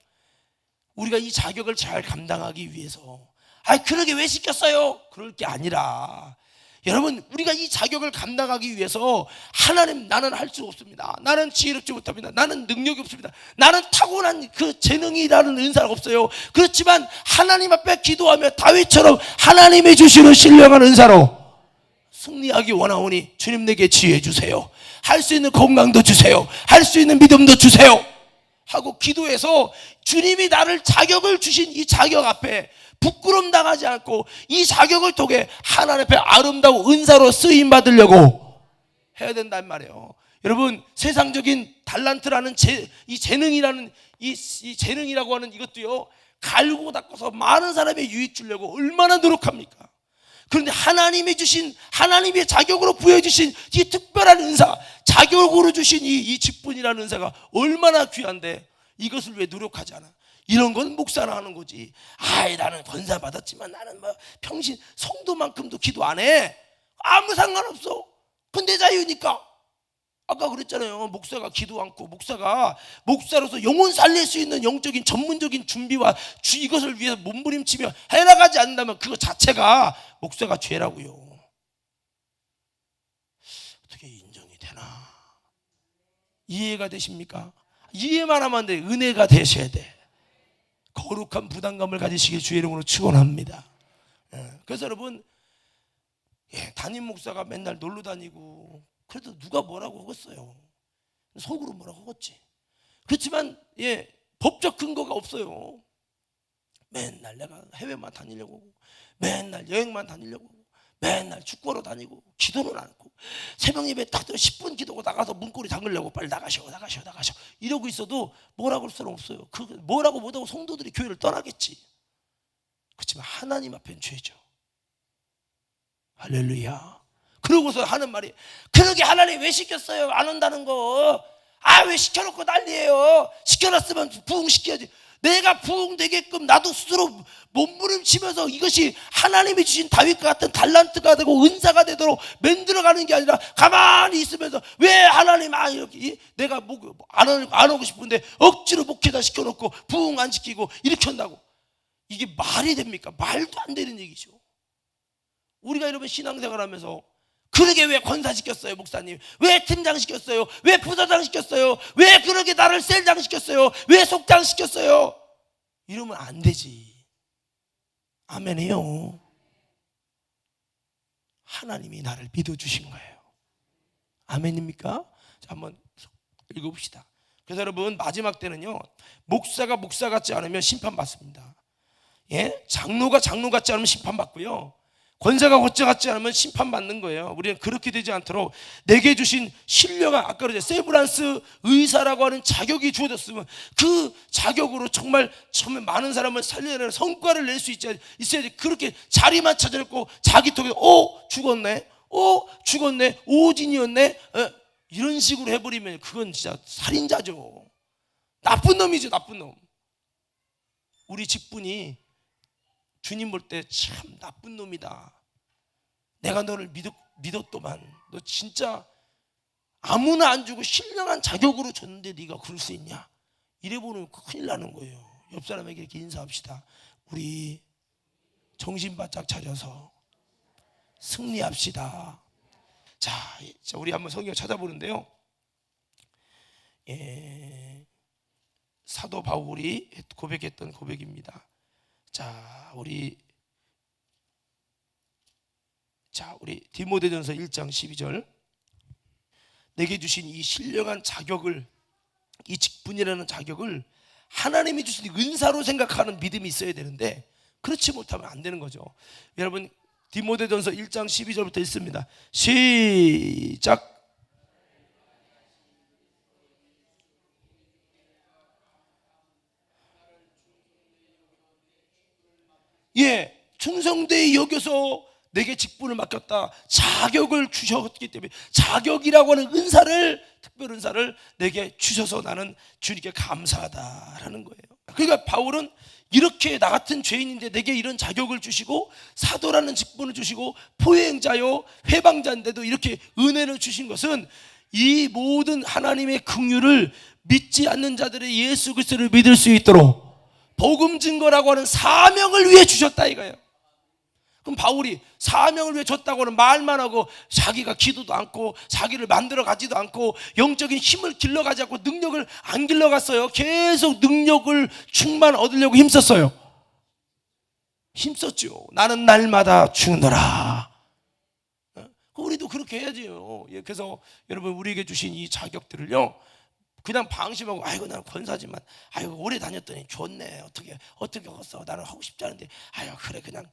우리가 이 자격을 잘 감당하기 위해서, 그러게 왜 시켰어요? 그럴 게 아니라, 여러분, 우리가 이 자격을 감당하기 위해서 하나님, 나는 할 수 없습니다, 나는 지혜롭지 못합니다, 나는 능력이 없습니다, 나는 타고난 그 재능이라는 은사가 없어요. 그렇지만 하나님 앞에 기도하며 다윗처럼 하나님이 주시는 신령한 은사로 승리하기 원하오니 주님 내게 지혜 주세요, 할 수 있는 건강도 주세요, 할 수 있는 믿음도 주세요 하고 기도해서 주님이 나를 자격을 주신 이 자격 앞에 부끄럼 당하지 않고 이 자격을 통해 하나님 앞에 아름다운 은사로 쓰임 받으려고 해야 된단 말이에요. 여러분, 세상적인 달란트라는 이 재능이라는 이 재능이라고 하는 이것도요, 갈고 닦아서 많은 사람의 유익 주려고 얼마나 노력합니까? 그런데 하나님이 주신, 하나님의 자격으로 부여주신 이 특별한 은사, 자격으로 주신 이 직분이라는 은사가 얼마나 귀한데 이것을 왜 노력하지 않아? 이런 건 목사나 하는 거지. 나는 권사 받았지만 나는 평신 성도만큼도 기도 안 해. 아무 상관없어. 그건 내 자유니까. 아까 그랬잖아요. 목사가 기도 않고 목사가 목사로서 영혼 살릴 수 있는 영적인 전문적인 준비와 이것을 위해서 몸부림치며 해나가지 않는다면 그것 자체가 목사가 죄라고요. 어떻게 인정이 되나? 이해가 되십니까? 이해만 하면 안 돼. 은혜가 되셔야 돼. 거룩한 부담감을 가지시길 주의 이름으로 축원합니다. 그래서 여러분, 담임 목사가 맨날 놀러 다니고 그래도 누가 뭐라고 하겠어요. 속으로 뭐라고 하겠지. 그렇지만 법적 근거가 없어요. 맨날 내가 해외만 다니려고 하고, 맨날 여행만 다니려고 하고, 맨날 축구하러 다니고 기도는 안 하고, 새벽 예배 딱 10분 기도고 나가서 문고리 잠글려고 빨리 나가셔 이러고 있어도 뭐라고 할 수는 없어요. 뭐라고 못하고 성도들이 교회를 떠나겠지. 그렇지만 하나님 앞엔 죄죠. 할렐루야. 그러고서 하는 말이, 그러게 하나님 왜 시켰어요? 안 온다는 거. 왜 시켜놓고 난리예요? 시켜놨으면 부흥시켜야지. 내가 부흥되게끔 나도 스스로 몸부림치면서 이것이 하나님이 주신 다윗과 같은 달란트가 되고 은사가 되도록 만들어가는 게 아니라 가만히 있으면서 왜 하나님 이렇게 내가 안 오고 싶은데 억지로 목회자 시켜놓고 부흥 안 시키고 이렇게 한다고. 이게 말이 됩니까? 말도 안 되는 얘기죠. 우리가 이러면 신앙생활 하면서 그러게 왜 권사 시켰어요? 목사님 왜 팀장 시켰어요? 왜 부사장 시켰어요? 왜 그러게 나를 셀장 시켰어요? 왜 속장 시켰어요? 이러면 안 되지. 아멘이요. 하나님이 나를 믿어주신 거예요. 아멘입니까? 자, 한번 읽어봅시다. 그래서 여러분, 마지막 때는요, 목사가 목사 같지 않으면 심판받습니다. 장로가 장로 같지 않으면 심판받고요, 권세가 권세 같지 않으면 심판받는 거예요. 우리는 그렇게 되지 않도록 내게 주신 신령한, 아까 그랬죠, 세브란스 의사라고 하는 자격이 주어졌으면 그 자격으로 정말 많은 사람을 살려내는 성과를 낼 수 있어야지. 그렇게 자리만 찾아놓고 자기 톡에 죽었네, 죽었네, 오진이었네, 이런 식으로 해버리면 그건 진짜 살인자죠. 나쁜 놈이죠, 나쁜 놈. 우리 직분이 주님 볼 때 참 나쁜 놈이다, 내가 너를 믿었더만, 너 진짜 아무나 안 주고 신령한 자격으로 줬는데 네가 그럴 수 있냐, 이래보면 큰일 나는 거예요. 옆 사람에게 이렇게 인사합시다. 우리 정신 바짝 차려서 승리합시다. 자, 우리 한번 성경 찾아보는데요, 사도 바울이 고백했던 고백입니다. 자, 우리 디모데전서 1장 12절. 내게 주신 이 신령한 자격을, 이 직분이라는 자격을 하나님이 주신 은사로 생각하는 믿음이 있어야 되는데 그렇지 못하면 안 되는 거죠. 여러분, 디모데전서 1장 12절부터 읽습니다. 시작. 충성되이 여겨서 내게 직분을 맡겼다. 자격을 주셨기 때문에 자격이라고 하는 은사를, 특별 은사를 내게 주셔서 나는 주님께 감사하다라는 거예요. 그러니까 바울은 이렇게 나 같은 죄인인데 내게 이런 자격을 주시고 사도라는 직분을 주시고 포효행자요 회방자인데도 이렇게 은혜를 주신 것은 이 모든 하나님의 긍휼을 믿지 않는 자들의 예수 그리스도를 믿을 수 있도록 복음 증거라고 하는 사명을 위해 주셨다 이거예요. 그럼 바울이 사명을 위해 줬다고 하는 말만 하고 자기가 기도도 않고 자기를 만들어 가지도 않고 영적인 힘을 길러가지 않고 능력을 안 길러갔어요. 계속 능력을 충만 얻으려고 힘썼어요. 힘썼죠. 나는 날마다 죽노라. 우리도 그렇게 해야지요. 그래서 여러분 우리에게 주신 이 자격들을요 그냥 방심하고 아이고 나는 권사지만 아이고 오래 다녔더니 좋네 어떻게 했어 나는 하고 싶지 않은데 아이고 그래 그냥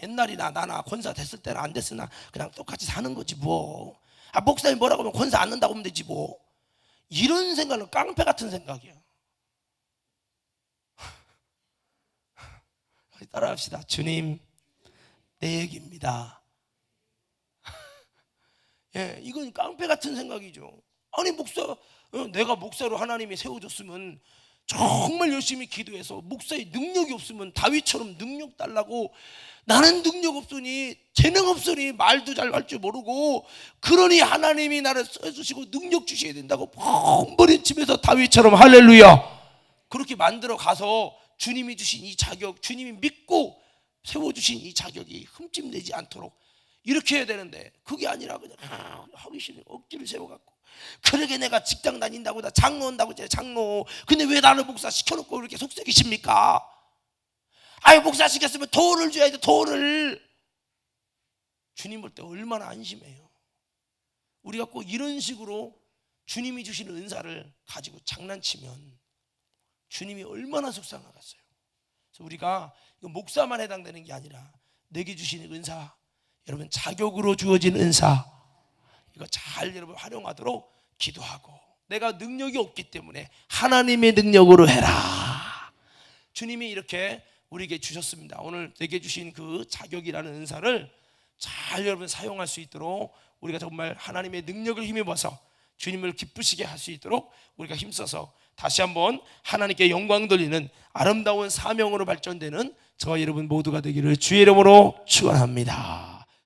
옛날이나 나나 권사 됐을 때나 안 됐으나 그냥 똑같이 사는 거지 뭐. 목사님 뭐라고 하면 권사 안 는다고 하면 되지 뭐. 이런 생각은 깡패 같은 생각이야. 따라합시다. 주님 내 얘기입니다. 이건 깡패 같은 생각이죠. 아니 내가 목사로 하나님이 세워줬으면 정말 열심히 기도해서 목사의 능력이 없으면 다윗처럼 능력 달라고 나는 능력 없으니 재능 없으니 말도 잘 할 줄 모르고 그러니 하나님이 나를 써주시고 능력 주셔야 된다고 펑버림치면서 다윗처럼 할렐루야 그렇게 만들어 가서 주님이 주신 이 자격 주님이 믿고 세워주신 이 자격이 흠집내지 않도록 이렇게 해야 되는데 그게 아니라 그냥 하기 싫은 억지를 세워갖고 그러게 내가 직장 다닌다고 나 장로 온다고 장로 근데 왜 나를 목사 시켜놓고 이렇게 속삭이십니까? 아유 목사 시켰으면 돈을 줘야 돼 돈을. 주님 볼 때 얼마나 안심해요. 우리가 꼭 이런 식으로 주님이 주시는 은사를 가지고 장난치면 주님이 얼마나 속상하겠어요. 그래서 우리가 목사만 해당되는 게 아니라 내게 주시는 은사 여러분 자격으로 주어진 은사 이거 잘 여러분 활용하도록 기도하고 내가 능력이 없기 때문에 하나님의 능력으로 해라. 주님이 이렇게 우리에게 주셨습니다. 오늘 내게 주신 그 자격이라는 은사를 잘 여러분 사용할 수 있도록 우리가 정말 하나님의 능력을 힘입어서 주님을 기쁘시게 할 수 있도록 우리가 힘써서 다시 한번 하나님께 영광 돌리는 아름다운 사명으로 발전되는 저와 여러분 모두가 되기를 주의 이름으로 축원합니다.